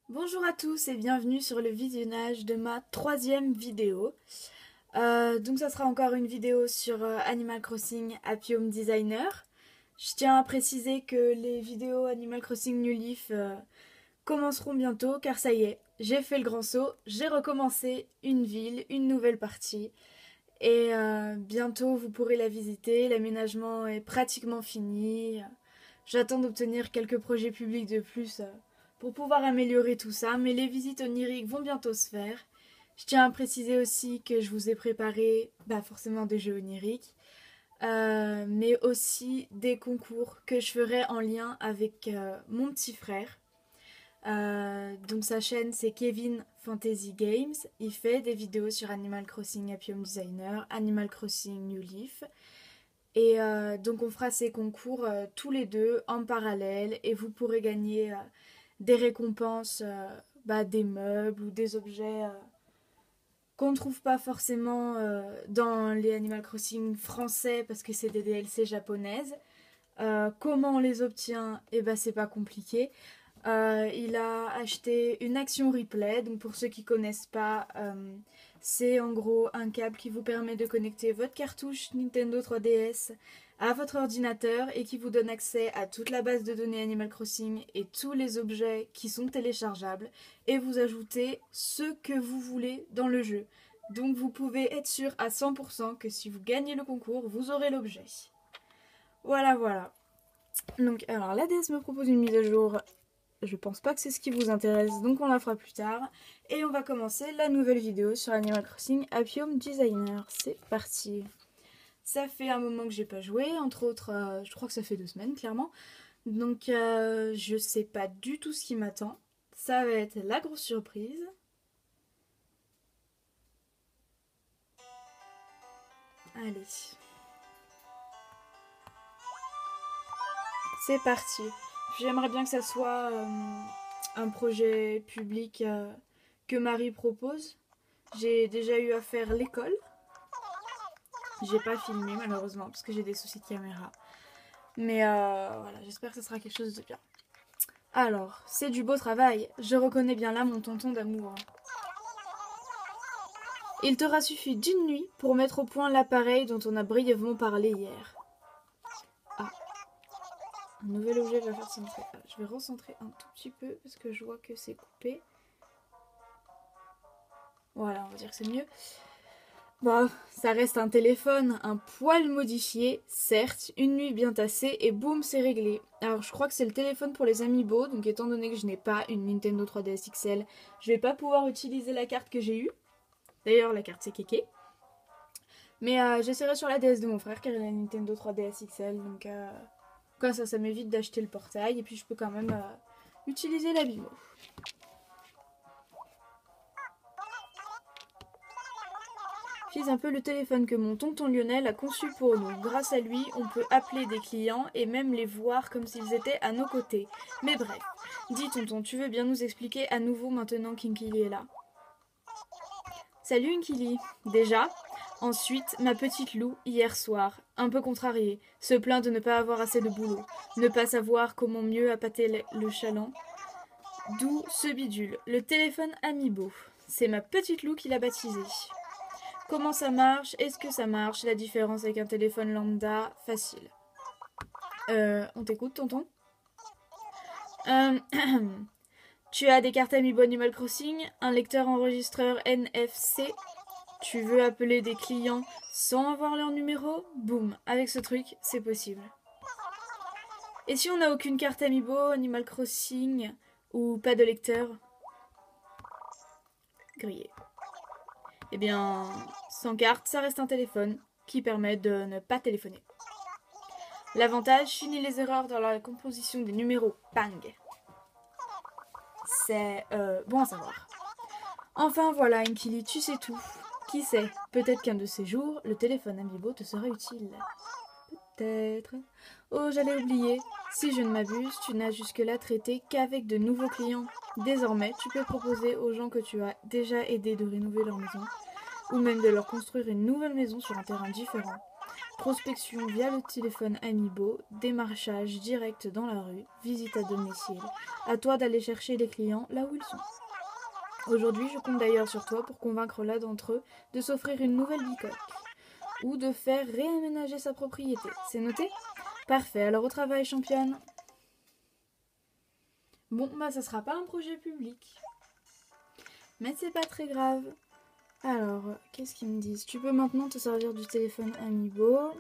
Bonjour à tous et bienvenue sur le visionnage de ma troisième vidéo. Donc ça sera encore une vidéo sur Animal Crossing Happy Home Designer. Je tiens à préciser que les vidéos Animal Crossing New Leaf commenceront bientôt car ça y est, j'ai fait le grand saut, j'ai recommencé une ville, une nouvelle partie. Et bientôt vous pourrez la visiter, l'aménagement est pratiquement fini. J'attends d'obtenir quelques projets publics de plus pour pouvoir améliorer tout ça, mais les visites oniriques vont bientôt se faire. Je tiens à préciser aussi que je vous ai préparé forcément des jeux oniriques, mais aussi des concours que je ferai en lien avec mon petit frère. Donc sa chaîne c'est Kevin Fantasy Games. Il fait des vidéos sur Animal Crossing Happy Home Designer, Animal Crossing New Leaf. Et donc on fera ces concours tous les deux en parallèle et vous pourrez gagner des récompenses, des meubles ou des objets qu'on ne trouve pas forcément dans les Animal Crossing français parce que c'est des DLC japonaises. Comment on les obtient? Eh ben c'est pas compliqué. Il a acheté une action replay, donc pour ceux qui connaissent pas, c'est en gros un câble qui vous permet de connecter votre cartouche Nintendo 3DS à votre ordinateur et qui vous donne accès à toute la base de données Animal Crossing et tous les objets qui sont téléchargeables et vous ajoutez ce que vous voulez dans le jeu. Donc vous pouvez être sûr à 100% que si vous gagnez le concours, vous aurez l'objet. Voilà. Donc alors la DS me propose une mise à jour. Je pense pas que c'est ce qui vous intéresse, donc on la fera plus tard. Et on va commencer la nouvelle vidéo sur Animal Crossing Happy Home Designer. C'est parti. Ça fait un moment que j'ai pas joué, entre autres, je crois que ça fait 2 semaines, clairement. Donc je sais pas du tout ce qui m'attend. Ça va être la grosse surprise. Allez. C'est parti. J'aimerais bien que ça soit un projet public que Marie propose. J'ai déjà eu à faire l'école. J'ai pas filmé malheureusement parce que j'ai des soucis de caméra. Mais voilà, j'espère que ce sera quelque chose de bien. Alors, c'est du beau travail. Je reconnais bien là mon tonton d'amour. Il t'aura suffi d'une nuit pour mettre au point l'appareil dont on a brièvement parlé hier. Ah, un nouvel objet va faire centrer. Ah, je vais recentrer un tout petit peu parce que je vois que c'est coupé. Voilà, on va dire que c'est mieux. Bon, ça reste un téléphone, un poil modifié, certes, une nuit bien tassée et boum, c'est réglé. Alors je crois que c'est le téléphone pour les amiibo, donc étant donné que je n'ai pas une Nintendo 3DS XL, je vais pas pouvoir utiliser la carte que j'ai eue. D'ailleurs, la carte c'est kéké. Mais j'essaierai sur la DS de mon frère car il a une Nintendo 3DS XL, donc comme ça m'évite d'acheter le portail et puis je peux quand même utiliser l'amiibo. J'utilise un peu le téléphone que mon tonton Lionel a conçu pour nous. Grâce à lui, on peut appeler des clients et même les voir comme s'ils étaient à nos côtés. Mais bref, dis tonton, tu veux bien nous expliquer à nouveau maintenant qu'Inkili est là? Salut Inkili. Déjà? Ensuite, ma petite Lou, hier soir, un peu contrariée, se plaint de ne pas avoir assez de boulot, ne pas savoir comment mieux appâter le chaland. D'où ce bidule, le téléphone Amiibo. C'est ma petite Lou qui l'a baptisé. Comment ça marche? Est-ce que ça marche? La différence avec un téléphone lambda? Facile. On t'écoute, tonton? Tu as des cartes Amiibo Animal Crossing, un lecteur enregistreur NFC. Tu veux appeler des clients sans avoir leur numéro? Boum, avec ce truc, c'est possible. Et si on n'a aucune carte Amiibo Animal Crossing ou pas de lecteur? Grillé. Eh bien, sans carte, ça reste un téléphone qui permet de ne pas téléphoner. L'avantage finit les erreurs dans la composition des numéros. Bang. C'est bon à savoir. Enfin voilà, Inkili, tu sais tout. Qui sait, peut-être qu'un de ces jours, le téléphone Amiibo te sera utile. Peut-être. Oh, j'allais oublier. Si je ne m'abuse, tu n'as jusque-là traité qu'avec de nouveaux clients. Désormais, tu peux proposer aux gens que tu as déjà aidés de rénover leur maison, ou même de leur construire une nouvelle maison sur un terrain différent. prospection via le téléphone Amiibo, démarchage direct dans la rue, visite à domicile. À toi d'aller chercher les clients là où ils sont. Aujourd'hui, je compte d'ailleurs sur toi pour convaincre l'un d'entre eux de s'offrir une nouvelle bicoque ou de faire réaménager sa propriété. C'est noté? Parfait, alors au travail, championne. Bon, bah ça sera pas un projet public. Mais c'est pas très grave. Alors, qu'est-ce qu'ils me disent? Tu peux maintenant te servir du téléphone Amiibo.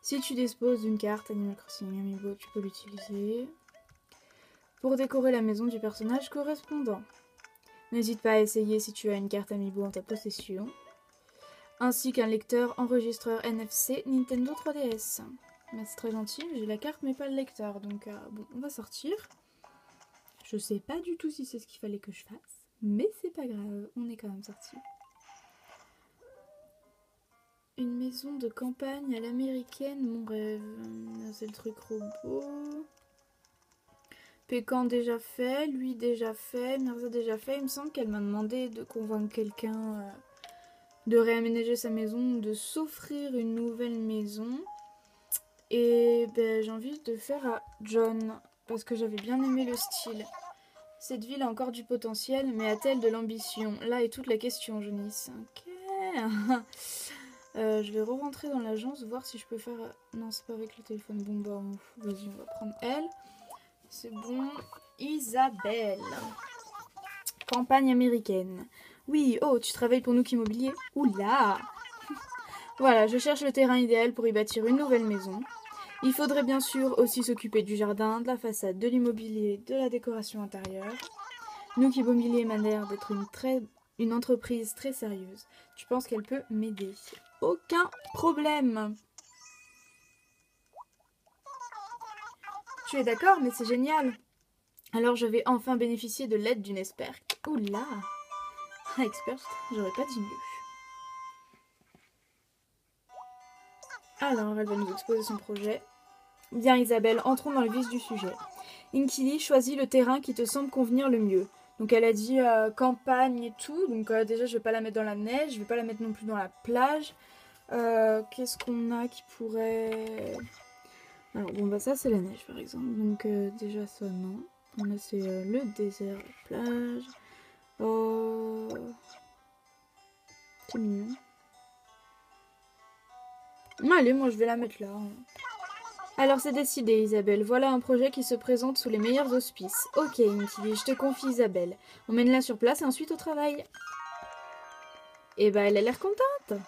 Si tu disposes d'une carte Animal Crossing Amiibo, tu peux l'utiliser pour décorer la maison du personnage correspondant. N'hésite pas à essayer si tu as une carte Amiibo en ta possession, ainsi qu'un lecteur enregistreur NFC Nintendo 3DS. Bah, c'est très gentil, j'ai la carte mais pas le lecteur, donc bon, on va sortir. Je sais pas du tout si c'est ce qu'il fallait que je fasse, mais c'est pas grave, on est quand même sorti. Une maison de campagne à l'américaine, mon rêve. C'est le truc robot. Pécan déjà fait, lui déjà fait, Mirza déjà fait. Il me semble qu'elle m'a demandé de convaincre quelqu'un de réaménager sa maison, de s'offrir une nouvelle maison. Et ben, j'ai envie de faire à John, parce que j'avais bien aimé le style. Cette ville a encore du potentiel, mais a-t-elle de l'ambition? Là est toute la question, Janice. Ok. Je vais re-rentrer dans l'agence, voir si je peux faire... Non, c'est pas avec le téléphone. Bon, bah, vas-y, on va prendre elle. C'est bon. Isabelle. Campagne américaine. Oui, oh, tu travailles pour Nook Immobilier? Oula. Voilà, je cherche le terrain idéal pour y bâtir une nouvelle maison. Il faudrait bien sûr aussi s'occuper du jardin, de la façade, de l'immobilier, de la décoration intérieure. Nook Immobilier m'a l'air d'être une entreprise très sérieuse. Tu penses qu'elle peut m'aider? Aucun problème. Tu es d'accord, mais c'est génial. Alors je vais enfin bénéficier de l'aide d'une expert. Oula. Expert, j'aurais pas dit mieux. Alors, elle va nous exposer son projet. Bien Isabelle, entrons dans le vif du sujet. Inkili, choisis le terrain qui te semble convenir le mieux. Donc elle a dit campagne et tout. Donc déjà je vais pas la mettre dans la neige, je vais pas la mettre non plus dans la plage. Qu'est-ce qu'on a qui pourrait... Alors bon bah ça c'est la neige par exemple. Donc déjà ça non. Là c'est le désert, la plage. C'est mignon. Allez, moi je vais la mettre là. Alors c'est décidé Isabelle, voilà un projet qui se présente sous les meilleurs auspices. Ok Inkili, je te confie Isabelle. On mène-la sur place et ensuite au travail. Et bah elle a l'air contente.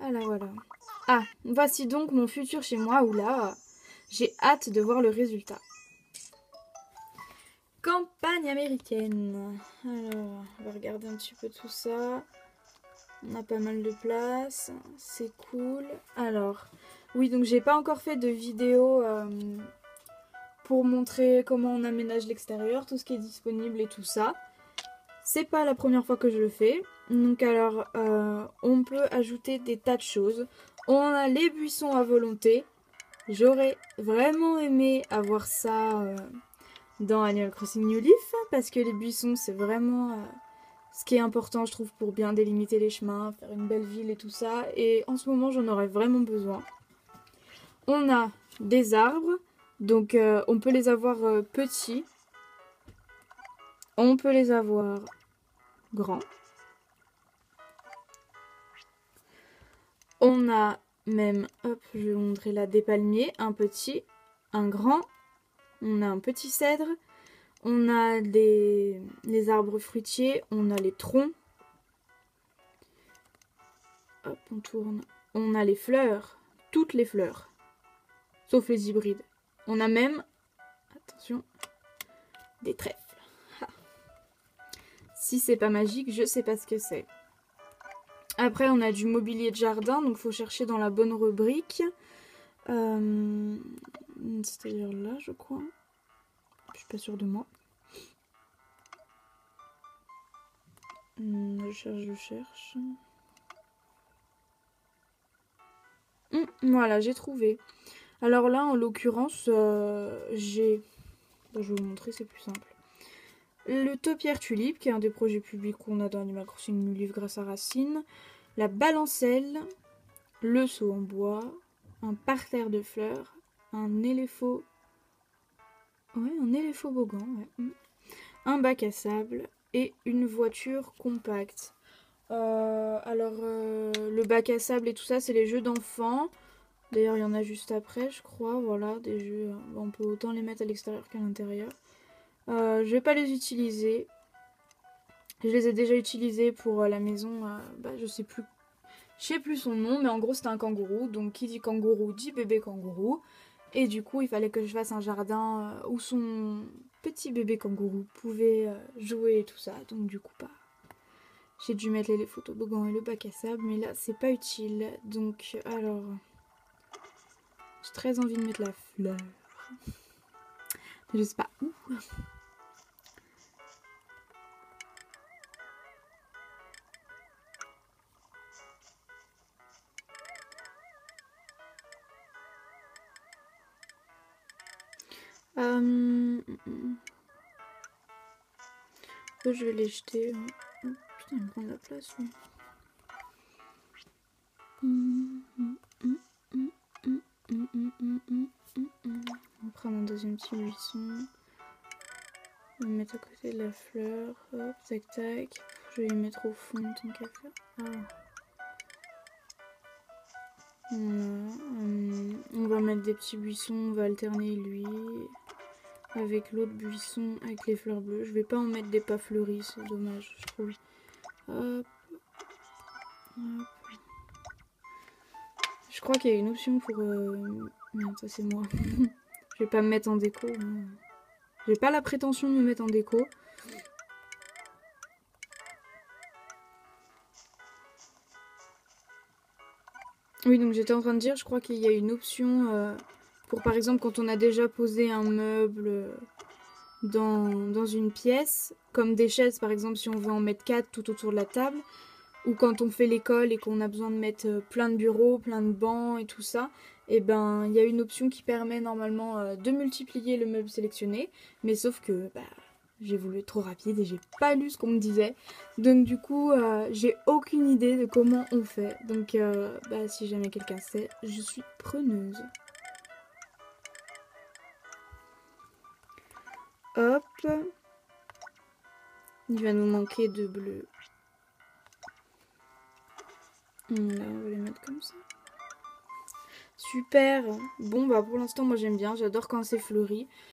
Alors voilà. Ah, voici donc mon futur chez moi, oula. J'ai hâte de voir le résultat. Campagne américaine. Alors, on va regarder un petit peu tout ça. On a pas mal de place, c'est cool. Alors, oui, donc j'ai pas encore fait de vidéo pour montrer comment on aménage l'extérieur, tout ce qui est disponible et tout ça. C'est pas la première fois que je le fais. Donc alors, on peut ajouter des tas de choses. On a les buissons à volonté. J'aurais vraiment aimé avoir ça dans Animal Crossing New Leaf, parce que les buissons, c'est vraiment... ce qui est important, je trouve, pour bien délimiter les chemins, faire une belle ville et tout ça. Et en ce moment, j'en aurais vraiment besoin. On a des arbres. Donc, on peut les avoir petits. On peut les avoir grands. On a même, hop, je vais vous montrer là, des palmiers. Un petit, un grand. On a un petit cèdre. On a les arbres fruitiers. On a les troncs. Hop, on tourne. On a les fleurs. Toutes les fleurs. Sauf les hybrides. On a même, attention, des trèfles. Ah. Si c'est pas magique, je sais pas ce que c'est. Après, on a du mobilier de jardin, donc il faut chercher dans la bonne rubrique. C'est-à-dire là, je crois. Je suis pas sûre de moi. Je cherche. Voilà, j'ai trouvé. Alors là, en l'occurrence, j'ai... Bon, je vais vous montrer, c'est plus simple. le taupière tulipe, qui est un des projets publics qu'on a dans Animal Crossing New Leaf grâce à Racine, la balancelle, le seau en bois, un parterre de fleurs, un éléphant... Ouais, un éléphobogan, ouais. Un bac à sable et une voiture compacte. Le bac à sable et tout ça, c'est les jeux d'enfants. D'ailleurs, il y en a juste après, je crois. Voilà, des jeux. On peut autant les mettre à l'extérieur qu'à l'intérieur. Je vais pas les utiliser. Je les ai déjà utilisés pour la maison. Je sais plus son nom, mais en gros, c'était un kangourou. Donc, qui dit kangourou dit bébé kangourou. Et du coup, il fallait que je fasse un jardin où son petit bébé kangourou pouvait jouer et tout ça. Donc, du coup, j'ai dû mettre les photoboggans et le bac à sable, mais là, c'est pas utile. Donc, alors... J'ai très envie de mettre la fleur. Mais je sais pas où. Je vais les jeter. Oh, putain, il me prend de la place, lui. On va prendre un deuxième petit buisson. On va le mettre à côté de la fleur. Hop, tac, tac. Je vais les mettre au fond tant qu'à faire. On va mettre des petits buissons. On va alterner lui avec l'autre buisson avec les fleurs bleues. Je vais pas en mettre des pas fleuris, c'est dommage, je trouve. Hop. Hop. Je crois qu'il y a une option pour... Merde, ça c'est moi. Je vais pas me mettre en déco. J'ai pas la prétention de me mettre en déco. Oui, donc j'étais en train de dire, je crois qu'il y a une option pour par exemple quand on a déjà posé un meuble dans une pièce, comme des chaises par exemple si on veut en mettre 4 tout autour de la table, ou quand on fait l'école et qu'on a besoin de mettre plein de bureaux, plein de bancs et tout ça, et ben il y a une option qui permet normalement de multiplier le meuble sélectionné, mais sauf que j'ai voulu être trop rapide et j'ai pas lu ce qu'on me disait, donc du coup j'ai aucune idée de comment on fait, donc si jamais quelqu'un sait, je suis preneuse. Hop, il va nous manquer de bleu. Là, on va les mettre comme ça. Super. Bon, pour l'instant, moi j'aime bien. J'adore quand c'est fleuri.